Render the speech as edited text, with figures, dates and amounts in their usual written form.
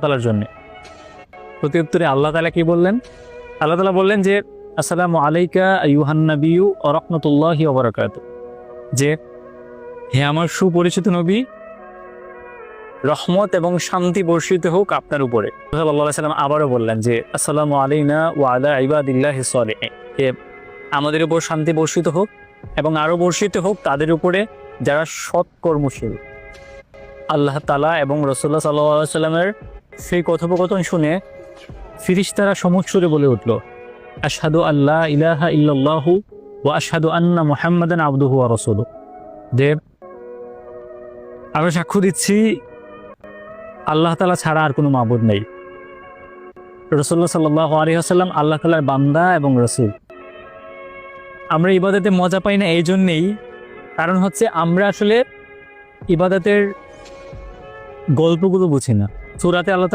তাআলার জন্য। প্রতি উত্তরে আল্লাহ তাআলা কি বললেন? আল্লাহ তাআলা বললেন যে আসসালামু আলাইকা আইয়ুহান নাবিয়্যু ওয়া রাহমাতুল্লাহি ওয়া বারাকাতুহু, যে হে আমার সুপরিচিত নবী, রহমত এবং শান্তি বর্ষিত হোক আপনার উপরে। সাল্লাল্লাহু আলাইহি ওয়াসাল্লাম আবারও বললেন যে আসসালামু আলাইনা ওয়া আলা ইবাদিল্লাহিস সালিহিন, যে আমাদের উপর শান্তি বর্ষিত হোক এবং আরও বর্ষিত হোক তাদের উপরে যারা সৎ কর্মশীল। আল্লাহ তাআলা এবং রাসূলুল্লাহ সাল্লাল্লাহু আলাইহি ওয়াসাল্লামের সেই কথোপকথন শুনে ফিরিশতারা সমুচ্চরে বলে উঠল, আশহাদু আল্লা ইলাহা ইল্লাল্লাহু ওয়া আশহাদু আন্না মুহাম্মাদান আবদুহু ওয়া রাসূলুহু, যে আমরা সাক্ষ্য দিচ্ছি আল্লাহ তাআলা ছাড়া আর কোনো মাবুদ নেই, রাসূলুল্লাহ সাল্লাল্লাহু আলাইহি ওয়াসাল্লাম আল্লাহ তাআলার বান্দা এবং রাসূল। আমরা ইবাদতে মজা পাই না এই জন্যেই, কারণ হচ্ছে আমরা আসলে ইবাদতের গল্পগুলো বুঝি না। সূরাতে আল্লাহ